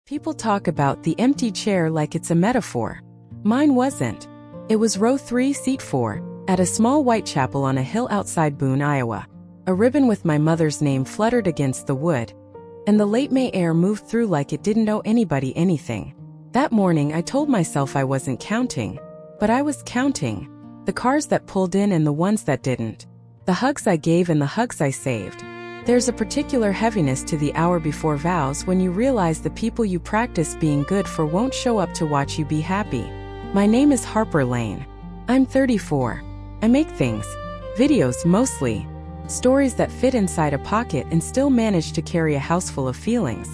People talk about the empty chair like it's a metaphor. Mine wasn't. It was row 3, seat 4, at a small white chapel on a hill outside Boone, Iowa. A ribbon with my mother's name fluttered against the wood, and the late May air moved through like it didn't owe anybody anything. That morning I told myself I wasn't counting, but I was counting. The cars that pulled in and the ones that didn't. The hugs I gave and the hugs I saved. There's a particular heaviness to the hour before vows when you realize the people you practice being good for won't show up to watch you be happy. My name is Harper Lane. I'm 34. I make things. Videos mostly. Stories that fit inside a pocket and still manage to carry a house full of feelings.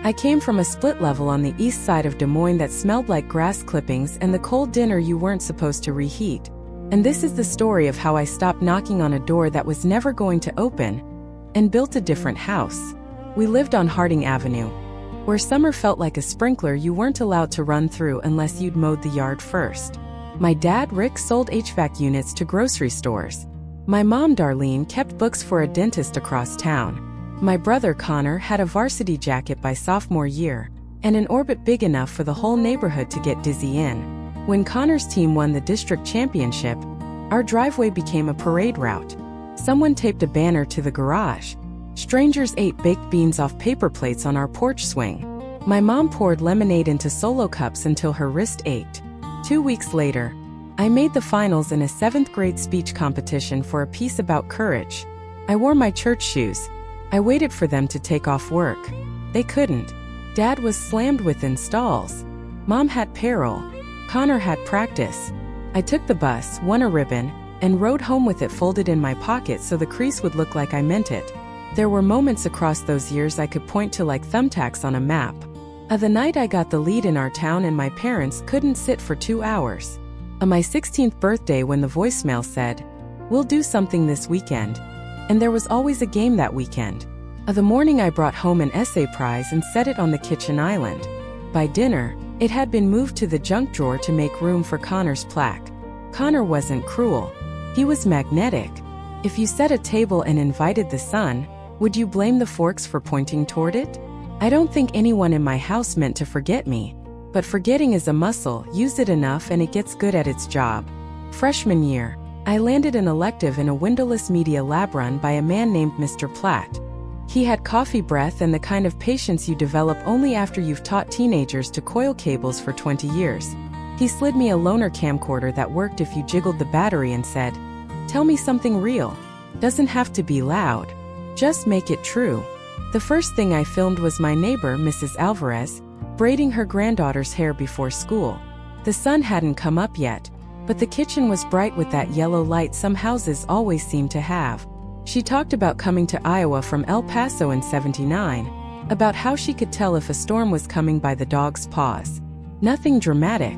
I came from a split level on the east side of Des Moines that smelled like grass clippings and the cold dinner you weren't supposed to reheat. And this is the story of how I stopped knocking on a door that was never going to open and built a different house. We lived on Harding Avenue, where summer felt like a sprinkler you weren't allowed to run through unless you'd mowed the yard first. My dad, Rick, sold HVAC units to grocery stores. My mom, Darlene, kept books for a dentist across town. My brother, Connor, had a varsity jacket by sophomore year, and an orbit big enough for the whole neighborhood to get dizzy in. When Connor's team won the district championship, our driveway became a parade route. Someone taped a banner to the garage. Strangers ate baked beans off paper plates on our porch swing. My mom poured lemonade into solo cups until her wrist ached. 2 weeks later, I made the finals in a 7th grade speech competition for a piece about courage. I wore my church shoes. I waited for them to take off work. They couldn't. Dad was slammed within stalls. Mom had peril. Connor had practice. I took the bus, won a ribbon, and rode home with it folded in my pocket so the crease would look like I meant it. There were moments across those years I could point to like thumbtacks on a map. The night I got the lead in our town and my parents couldn't sit for 2 hours. On my 16th birthday when the voicemail said, "We'll do something this weekend." And there was always a game that weekend. The morning I brought home an essay prize and set it on the kitchen island. By dinner, it had been moved to the junk drawer to make room for Connor's plaque. Connor wasn't cruel. He was magnetic. If you set a table and invited the sun, would you blame the forks for pointing toward it? I don't think anyone in my house meant to forget me. But forgetting is a muscle, use it enough and it gets good at its job. Freshman year, I landed an elective in a windowless media lab run by a man named Mr. Platt. He had coffee breath and the kind of patience you develop only after you've taught teenagers to coil cables for 20 years. He slid me a loaner camcorder that worked if you jiggled the battery and said, "Tell me something real. Doesn't have to be loud. Just make it true." The first thing I filmed was my neighbor, Mrs. Alvarez, braiding her granddaughter's hair before school. The sun hadn't come up yet, but the kitchen was bright with that yellow light some houses always seem to have. She talked about coming to Iowa from El Paso in '79, about how she could tell if a storm was coming by the dog's paws. Nothing dramatic.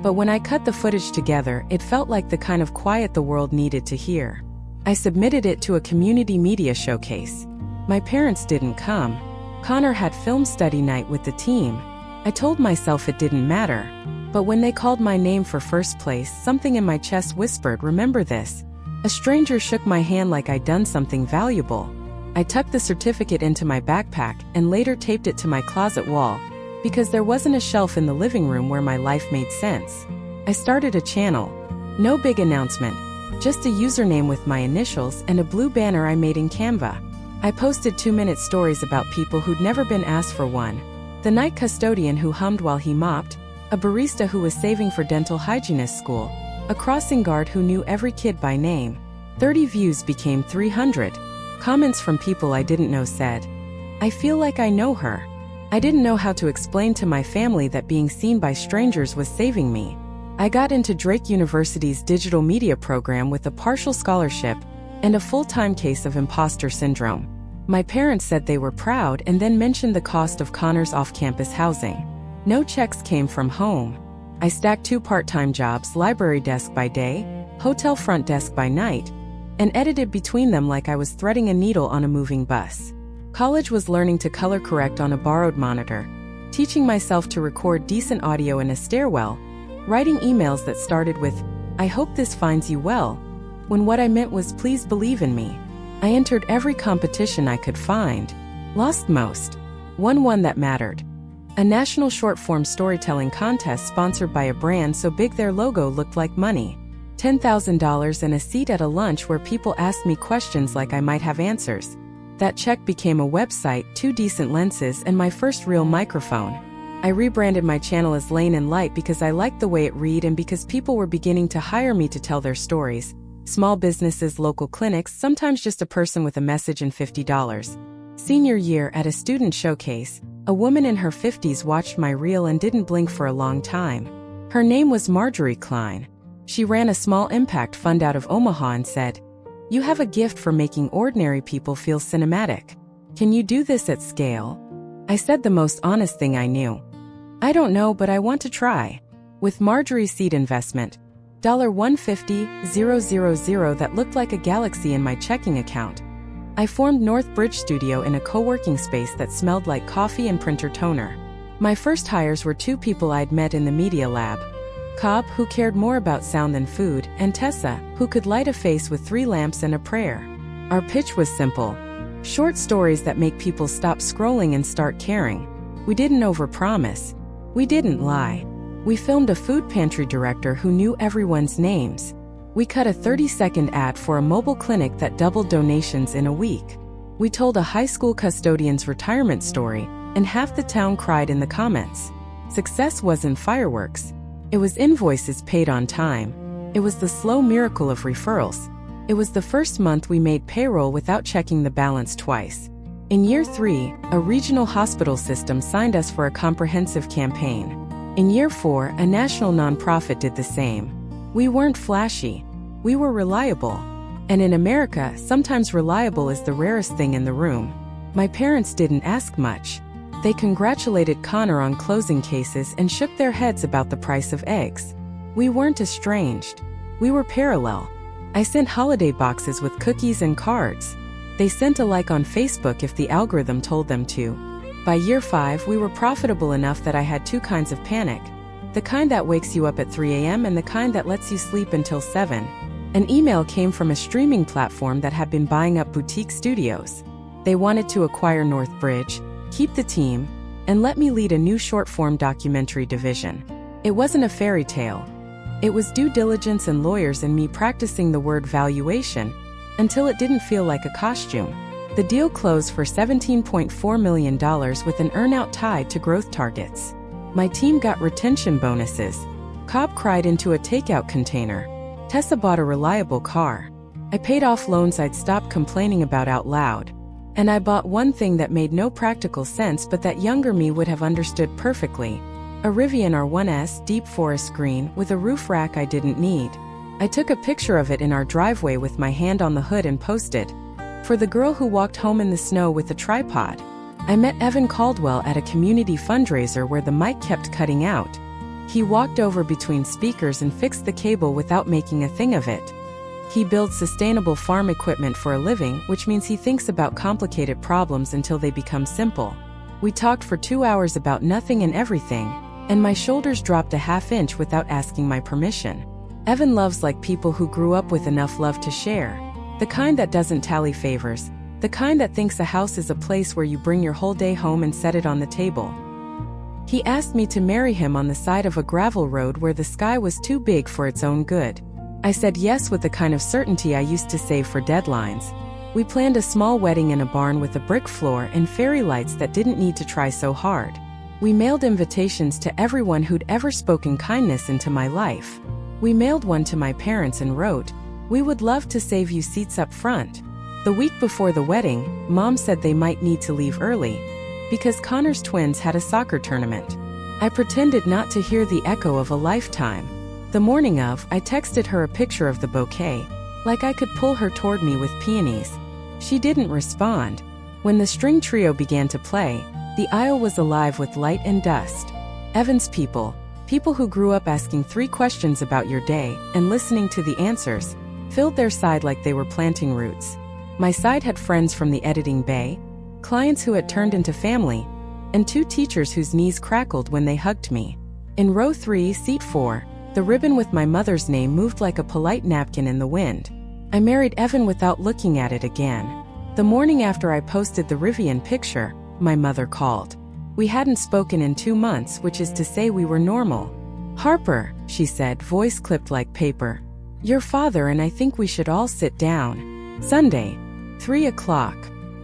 But when I cut the footage together, it felt like the kind of quiet the world needed to hear. I submitted it to a community media showcase. My parents didn't come. Connor had film study night with the team. I told myself it didn't matter. But when they called my name for first place, something in my chest whispered, "Remember this." A stranger shook my hand like I'd done something valuable. I tucked the certificate into my backpack and later taped it to my closet wall, because there wasn't a shelf in the living room where my life made sense. I started a channel. No big announcement, just a username with my initials and a blue banner I made in Canva. I posted 2-minute stories about people who'd never been asked for one. The night custodian who hummed while he mopped, a barista who was saving for dental hygienist school, a crossing guard who knew every kid by name. 30 views became 300. Comments from people I didn't know said, "I feel like I know her." I didn't know how to explain to my family that being seen by strangers was saving me. I got into Drake University's digital media program with a partial scholarship and a full-time case of imposter syndrome. My parents said they were proud and then mentioned the cost of Connor's off-campus housing. No checks came from home. I stacked 2 part-time jobs, library desk by day, hotel front desk by night, and edited between them like I was threading a needle on a moving bus. College was learning to color correct on a borrowed monitor, teaching myself to record decent audio in a stairwell, writing emails that started with, "I hope this finds you well," when what I meant was, "Please believe in me." I entered every competition I could find, lost most, won one that mattered. A national short-form storytelling contest sponsored by a brand so big their logo looked like money. $10,000 and a seat at a lunch where people asked me questions like I might have answers. That check became a website, 2 decent lenses, and my first real microphone. I rebranded my channel as Lane and Light because I liked the way it read and because people were beginning to hire me to tell their stories. Small businesses, local clinics, sometimes just a person with a message and $50. Senior year at a student showcase, a woman in her 50s watched my reel and didn't blink for a long time. Her name was Marjorie Klein. She ran a small impact fund out of Omaha and said, "You have a gift for making ordinary people feel cinematic. Can you do this at scale?" I said the most honest thing I knew. "I don't know, but I want to try." With Marjorie's seed investment, $150,000 that looked like a galaxy in my checking account, I formed North Bridge Studio in a co-working space that smelled like coffee and printer toner. My first hires were 2 people I'd met in the media lab. Cobb, who cared more about sound than food, and Tessa, who could light a face with 3 lamps and a prayer. Our pitch was simple. Short stories that make people stop scrolling and start caring. We didn't overpromise. We didn't lie. We filmed a food pantry director who knew everyone's names. We cut a 30-second ad for a mobile clinic that doubled donations in a week. We told a high school custodian's retirement story, and half the town cried in the comments. Success wasn't fireworks. It was invoices paid on time. It was the slow miracle of referrals. It was the first month we made payroll without checking the balance twice. In year 3, a regional hospital system signed us for a comprehensive campaign. In year 4, a national nonprofit did the same. We weren't flashy. We were reliable. And in America, sometimes reliable is the rarest thing in the room. My parents didn't ask much. They congratulated Connor on closing cases and shook their heads about the price of eggs. We weren't estranged. We were parallel. I sent holiday boxes with cookies and cards. They sent a like on Facebook if the algorithm told them to. By year 5, we were profitable enough that I had 2 kinds of panic. The kind that wakes you up at 3 a.m. and the kind that lets you sleep until 7. An email came from a streaming platform that had been buying up boutique studios. They wanted to acquire North Bridge, keep the team, and let me lead a new short-form documentary division. It wasn't a fairy tale. It was due diligence and lawyers and me practicing the word valuation until it didn't feel like a costume. The deal closed for $17.4 million with an earnout tied to growth targets. My team got retention bonuses. Cobb cried into a takeout container. Tessa bought a reliable car. I paid off loans I'd stopped complaining about out loud. And I bought one thing that made no practical sense but that younger me would have understood perfectly. A Rivian R1S deep forest green with a roof rack I didn't need. I took a picture of it in our driveway with my hand on the hood and posted, "For the girl who walked home in the snow with a tripod." I met Evan Caldwell at a community fundraiser where the mic kept cutting out. He walked over between speakers and fixed the cable without making a thing of it. He builds sustainable farm equipment for a living, which means he thinks about complicated problems until they become simple. We talked for 2 hours about nothing and everything, and my shoulders dropped a half-inch without asking my permission. Evan loves like people who grew up with enough love to share. The kind that doesn't tally favors. The kind that thinks a house is a place where you bring your whole day home and set it on the table. He asked me to marry him on the side of a gravel road where the sky was too big for its own good. I said yes with the kind of certainty I used to save for deadlines. We planned a small wedding in a barn with a brick floor and fairy lights that didn't need to try so hard. We mailed invitations to everyone who'd ever spoken kindness into my life. We mailed one to my parents and wrote, "We would love to save you seats up front." The week before the wedding, Mom said they might need to leave early because Connor's twins had a soccer tournament. I pretended not to hear the echo of a lifetime. The morning of, I texted her a picture of the bouquet, like I could pull her toward me with peonies. She didn't respond. When the string trio began to play, the aisle was alive with light and dust. Evan's people who grew up asking 3 questions about your day and listening to the answers, filled their side like they were planting roots. My side had friends from the editing bay, clients who had turned into family, and 2 teachers whose knees crackled when they hugged me. In row 3, seat 4, the ribbon with my mother's name moved like a polite napkin in the wind. I married Evan without looking at it again. The morning after I posted the Rivian picture, my mother called. We hadn't spoken in 2 months, which is to say we were normal. "Harper," she said, voice clipped like paper. "Your father and I think we should all sit down. Sunday, 3 o'clock.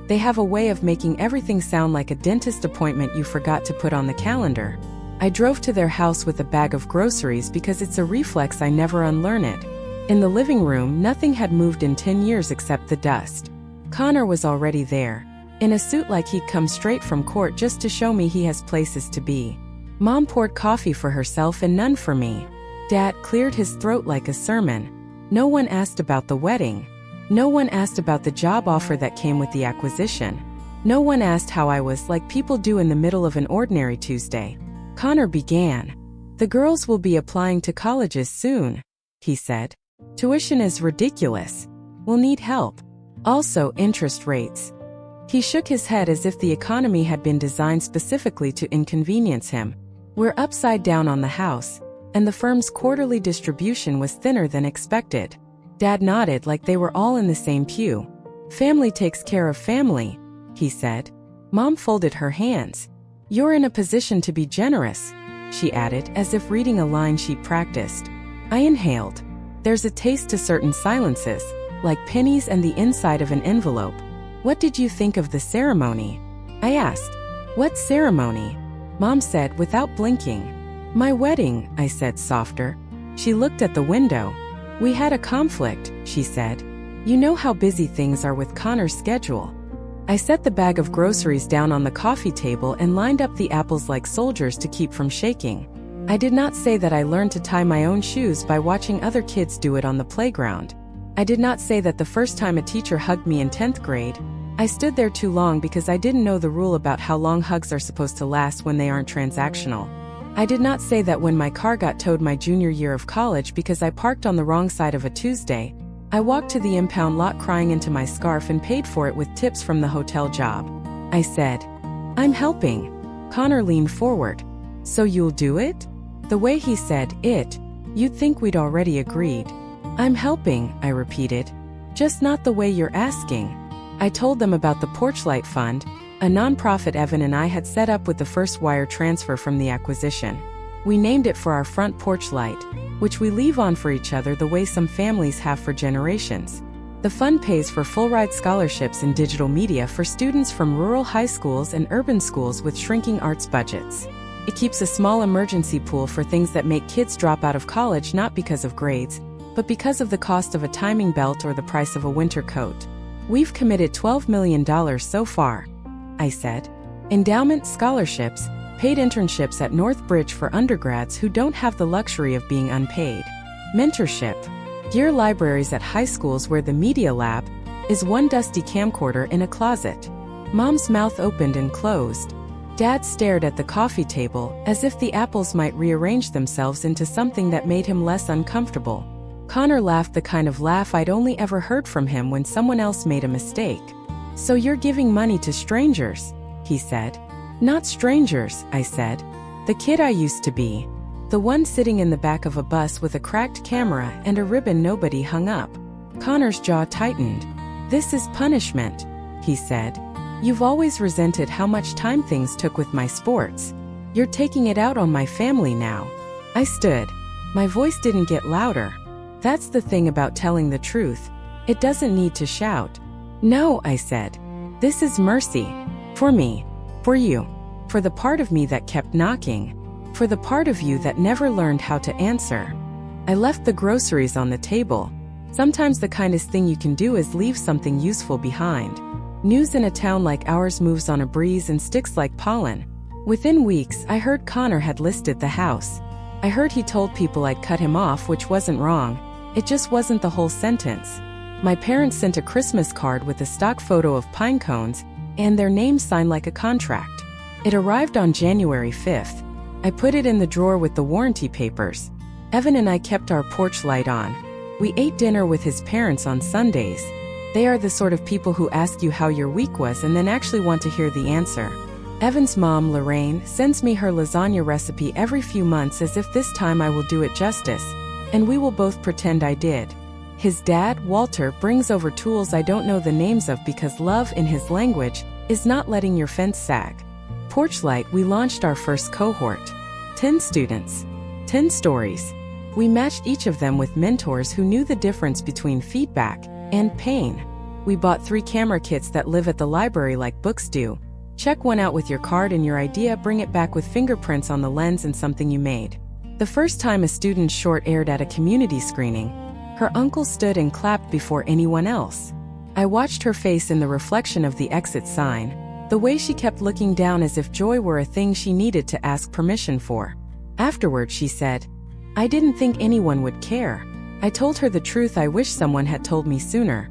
They have a way of making everything sound like a dentist appointment you forgot to put on the calendar." I drove to their house with a bag of groceries because it's a reflex I never unlearn it. In the living room, nothing had moved in 10 years except the dust. Connor was already there, in a suit like he'd come straight from court just to show me he has places to be. Mom poured coffee for herself and none for me. Dad cleared his throat like a sermon. No one asked about the wedding. No one asked about the job offer that came with the acquisition. No one asked how I was, like people do in the middle of an ordinary Tuesday. Connor began. "The girls will be applying to colleges soon," he said. "Tuition is ridiculous. We'll need help. Also, interest rates." He shook his head as if the economy had been designed specifically to inconvenience him. "We're upside down on the house, and the firm's quarterly distribution was thinner than expected." Dad nodded like they were all in the same pew. "Family takes care of family," he said. Mom folded her hands. "You're in a position to be generous," she added, as if reading a line she'd practiced. I inhaled. There's a taste to certain silences, like pennies and the inside of an envelope. "What did you think of the ceremony?" I asked. "What ceremony?" Mom said without blinking. "My wedding," I said softer. She looked at the window. "We had a conflict," she said. "You know how busy things are with Connor's schedule." I set the bag of groceries down on the coffee table and lined up the apples like soldiers to keep from shaking. I did not say that I learned to tie my own shoes by watching other kids do it on the playground. I did not say that the first time a teacher hugged me in 10th grade, I stood there too long because I didn't know the rule about how long hugs are supposed to last when they aren't transactional. I did not say that when my car got towed my junior year of college because I parked on the wrong side of a Tuesday, I walked to the impound lot crying into my scarf and paid for it with tips from the hotel job. I said, "I'm helping." Connor leaned forward. "So you'll do it?" The way he said it, you'd think we'd already agreed. "I'm helping," I repeated. "Just not the way you're asking." I told them about the Porchlight Fund, a nonprofit Evan and I had set up with the first wire transfer from the acquisition. We named it for our front porch light, which we leave on for each other the way some families have for generations. The fund pays for full-ride scholarships in digital media for students from rural high schools and urban schools with shrinking arts budgets. It keeps a small emergency pool for things that make kids drop out of college not because of grades, but because of the cost of a timing belt or the price of a winter coat. We've committed $12 million so far, I said. Endowment, scholarships, paid internships at Northbridge for undergrads who don't have the luxury of being unpaid. Mentorship. Gear libraries at high schools where the media lab is one dusty camcorder in a closet. Mom's mouth opened and closed. Dad stared at the coffee table as if the apples might rearrange themselves into something that made him less uncomfortable. Connor laughed, the kind of laugh I'd only ever heard from him when someone else made a mistake. "So you're giving money to strangers," he said. "Not strangers," I said. "The kid I used to be. The one sitting in the back of a bus with a cracked camera and a ribbon nobody hung up." Connor's jaw tightened. "This is punishment," he said. "You've always resented how much time things took with my sports. You're taking it out on my family now." I stood. My voice didn't get louder. That's the thing about telling the truth. It doesn't need to shout. "No," I said. "This is mercy. For me. For you. For the part of me that kept knocking. For the part of you that never learned how to answer." I left the groceries on the table. Sometimes the kindest thing you can do is leave something useful behind. News in a town like ours moves on a breeze and sticks like pollen. Within weeks, I heard Connor had listed the house. I heard he told people I'd cut him off, which wasn't wrong. It just wasn't the whole sentence. My parents sent a Christmas card with a stock photo of pine cones and their names signed like a contract. It arrived on January 5th. I put it in the drawer with the warranty papers. Evan and I kept our porch light on. We ate dinner with his parents on Sundays. They are the sort of people who ask you how your week was and then actually want to hear the answer. Evan's mom, Lorraine, sends me her lasagna recipe every few months as if this time I will do it justice, and we will both pretend I did. His dad, Walter, brings over tools I don't know the names of because love, in his language, is not letting your fence sag. Porchlight, we launched our first cohort. 10 students. 10 stories. We matched each of them with mentors who knew the difference between feedback and pain. We bought 3 camera kits that live at the library like books do. Check one out with your card and your idea, bring it back with fingerprints on the lens and something you made. The first time a student's short aired at a community screening, her uncle stood and clapped before anyone else. I watched her face in the reflection of the exit sign, the way she kept looking down as if joy were a thing she needed to ask permission for. Afterward, she said, "I didn't think anyone would care." I told her the truth I wish someone had told me sooner.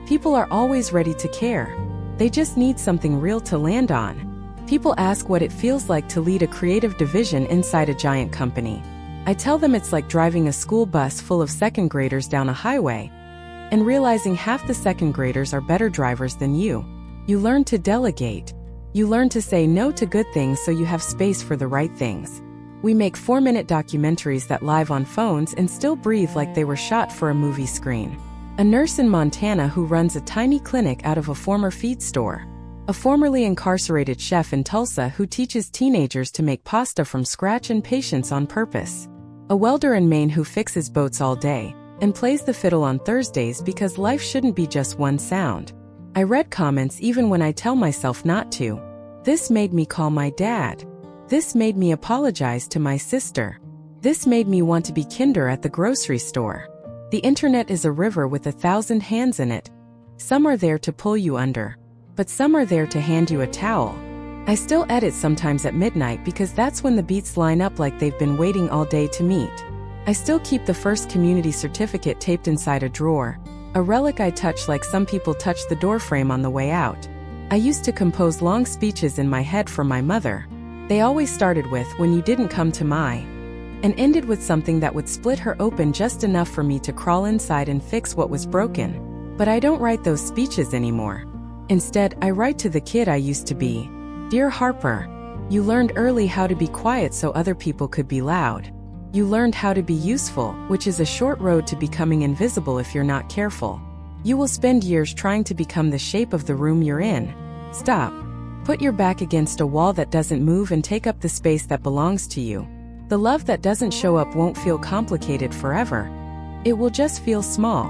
People are always ready to care. They just need something real to land on. People ask what it feels like to lead a creative division inside a giant company. I tell them it's like driving a school bus full of second graders down a highway and realizing half the second graders are better drivers than you. You learn to delegate. You learn to say no to good things so you have space for the right things. We make 4-minute documentaries that live on phones and still breathe like they were shot for a movie screen. A nurse in Montana who runs a tiny clinic out of a former feed store. A formerly incarcerated chef in Tulsa who teaches teenagers to make pasta from scratch and patience on purpose. A welder in Maine who fixes boats all day and plays the fiddle on Thursdays because life shouldn't be just one sound. I read comments even when I tell myself not to. This made me call my dad. This made me apologize to my sister. This made me want to be kinder at the grocery store. The internet is a river with 1,000 hands in it. Some are there to pull you under, but some are there to hand you a towel. I still edit sometimes at midnight because that's when the beats line up like they've been waiting all day to meet. I still keep the first community certificate taped inside a drawer, a relic I touch like some people touch the doorframe on the way out. I used to compose long speeches in my head for my mother. They always started with, "When you didn't come to my," and ended with something that would split her open just enough for me to crawl inside and fix what was broken. But I don't write those speeches anymore. Instead, I write to the kid I used to be. "Dear Harper, you learned early how to be quiet so other people could be loud. You learned how to be useful, which is a short road to becoming invisible if you're not careful. You will spend years trying to become the shape of the room you're in. Stop. Put your back against a wall that doesn't move and take up the space that belongs to you. The love that doesn't show up won't feel complicated forever. It will just feel small,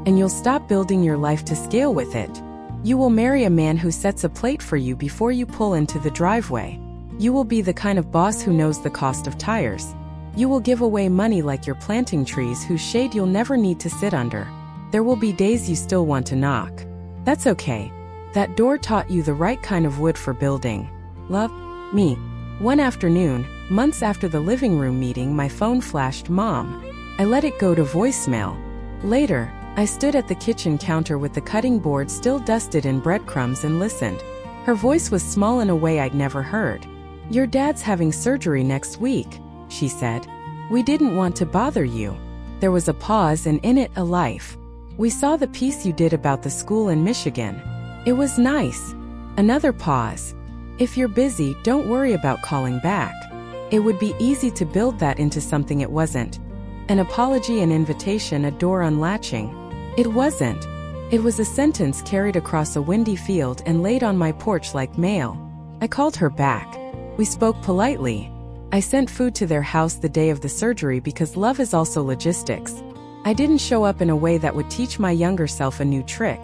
and you'll stop building your life to scale with it. You will marry a man who sets a plate for you before you pull into the driveway. You will be the kind of boss who knows the cost of tires. You will give away money like you're planting trees whose shade you'll never need to sit under. There will be days you still want to knock. That's okay. That door taught you the right kind of wood for building. Love, me." One afternoon, months after the living room meeting, my phone flashed, "Mom." I let it go to voicemail. Later, I stood at the kitchen counter with the cutting board still dusted in breadcrumbs and listened. Her voice was small in a way I'd never heard. "Your dad's having surgery next week," she said. "We didn't want to bother you." There was a pause and in it a life. "We saw the piece you did about the school in Michigan. It was nice." Another pause. "If you're busy, don't worry about calling back." It would be easy to build that into something it wasn't. An apology, an invitation, a door unlatching. It wasn't. It was a sentence carried across a windy field and laid on my porch like mail. I called her back. We spoke politely. I sent food to their house the day of the surgery because love is also logistics. I didn't show up in a way that would teach my younger self a new trick.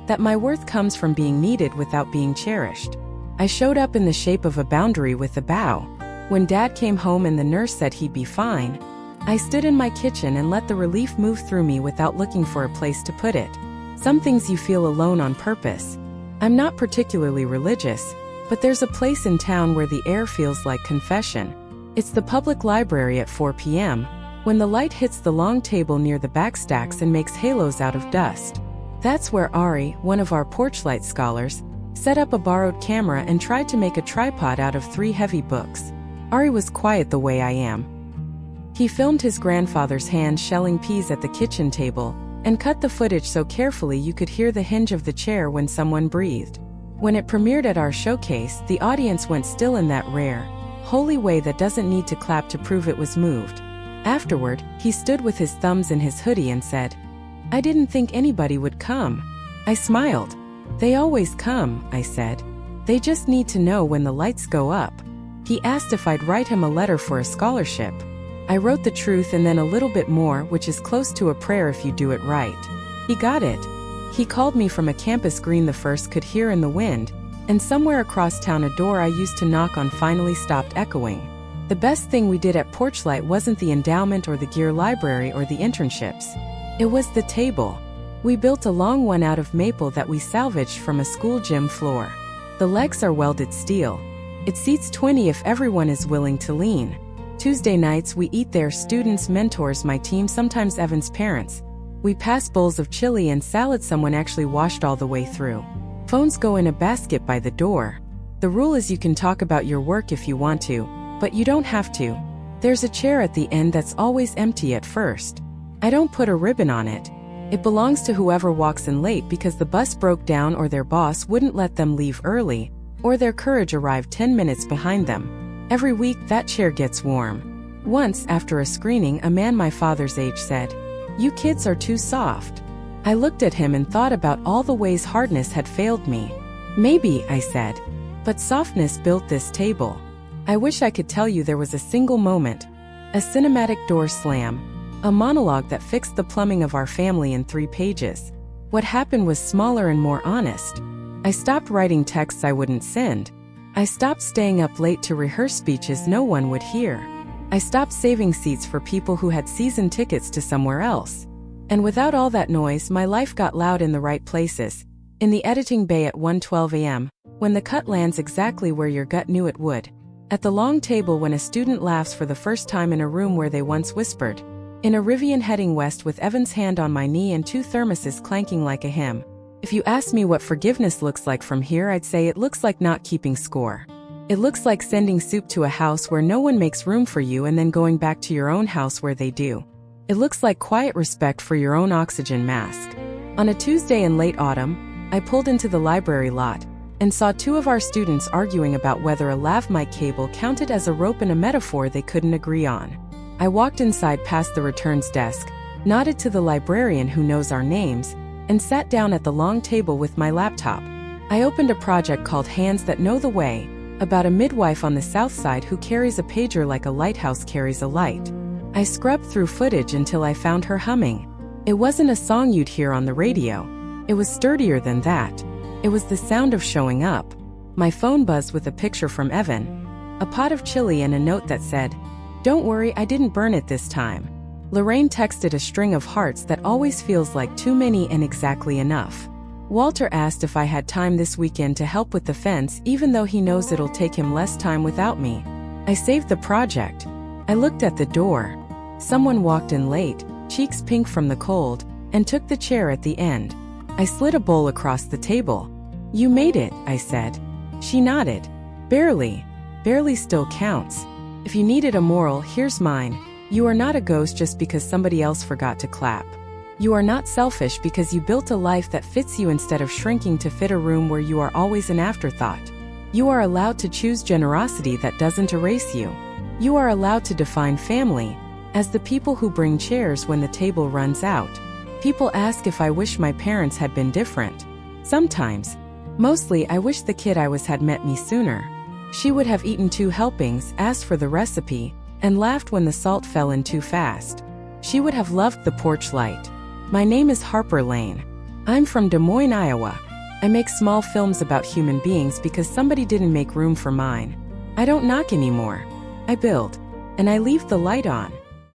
That my worth comes from being needed without being cherished. I showed up in the shape of a boundary with a bow. When Dad came home and the nurse said he'd be fine, I stood in my kitchen and let the relief move through me without looking for a place to put it. Some things you feel alone on purpose. I'm not particularly religious, but there's a place in town where the air feels like confession. It's the public library at 4 p.m., when the light hits the long table near the backstacks and makes halos out of dust. That's where Ari, one of our Porchlight scholars, set up a borrowed camera and tried to make a tripod out of 3 heavy books. Ari was quiet the way I am. He filmed his grandfather's hand shelling peas at the kitchen table and cut the footage so carefully you could hear the hinge of the chair when someone breathed. When it premiered at our showcase, the audience went still in that rare, holy way that doesn't need to clap to prove it was moved. Afterward, he stood with his thumbs in his hoodie and said, "I didn't think anybody would come." I smiled. "They always come," I said. They just need to know when the lights go up. He asked if I'd write him a letter for a scholarship. I wrote the truth and then a little bit more, which is close to a prayer if you do it right. He got it. He called me from a campus green the first could hear in the wind, and somewhere across town a door I used to knock on finally stopped echoing. The best thing we did at Porchlight wasn't the endowment or the gear library or the internships. It was the table. We built a long one out of maple that we salvaged from a school gym floor. The legs are welded steel. It seats 20 if everyone is willing to lean. Tuesday nights we eat there, students, mentors, my team, sometimes Evan's parents. We pass bowls of chili and salad someone actually washed all the way through. Phones go in a basket by the door. The rule is you can talk about your work if you want to, but you don't have to. There's a chair at the end that's always empty at first. I don't put a ribbon on it. It belongs to whoever walks in late because the bus broke down or their boss wouldn't let them leave early, or their courage arrived 10 minutes behind them. Every week that chair gets warm. Once, after a screening, a man my father's age said, "You kids are too soft." I looked at him and thought about all the ways hardness had failed me. "Maybe," I said, "but softness built this table." I wish I could tell you there was a single moment, a cinematic door slam, a monologue that fixed the plumbing of our family in 3 pages. What happened was smaller and more honest. I stopped writing texts I wouldn't send. I stopped staying up late to rehearse speeches no one would hear. I stopped saving seats for people who had season tickets to somewhere else. And without all that noise, my life got loud in the right places. In the editing bay at 1:12 a.m., when the cut lands exactly where your gut knew it would. At the long table when a student laughs for the first time in a room where they once whispered. In a Rivian heading west with Evan's hand on my knee and 2 thermoses clanking like a hymn. If you ask me what forgiveness looks like from here, I'd say it looks like not keeping score. It looks like sending soup to a house where no one makes room for you and then going back to your own house where they do. It looks like quiet respect for your own oxygen mask. On a Tuesday in late autumn, I pulled into the library lot and saw 2 of our students arguing about whether a lav mic cable counted as a rope and a metaphor they couldn't agree on. I walked inside past the returns desk, nodded to the librarian who knows our names, and sat down at the long table with my laptop. I opened a project called Hands That Know the Way, about a midwife on the south side who carries a pager like a lighthouse carries a light. I scrubbed through footage until I found her humming. It wasn't a song you'd hear on the radio. It was sturdier than that. It was the sound of showing up. My phone buzzed with a picture from Evan, a pot of chili and a note that said, "Don't worry, I didn't burn it this time." Lorraine texted a string of hearts that always feels like too many and exactly enough. Walter asked if I had time this weekend to help with the fence, even though he knows it'll take him less time without me. I saved the project. I looked at the door. Someone walked in late, cheeks pink from the cold, and took the chair at the end. I slid a bowl across the table. "You made it," I said. She nodded. "Barely. Barely still counts. If you needed a moral, here's mine. You are not a ghost just because somebody else forgot to clap. You are not selfish because you built a life that fits you instead of shrinking to fit a room where you are always an afterthought. You are allowed to choose generosity that doesn't erase you. You are allowed to define family as the people who bring chairs when the table runs out. People ask if I wish my parents had been different. Sometimes. Mostly, I wish the kid I was had met me sooner. She would have eaten 2 helpings, asked for the recipe, and laughed when the salt fell in too fast. She would have loved the porch light. My name is Harper Lane. I'm from Des Moines, Iowa. I make small films about human beings because somebody didn't make room for mine. I don't knock anymore. I build. And I leave the light on.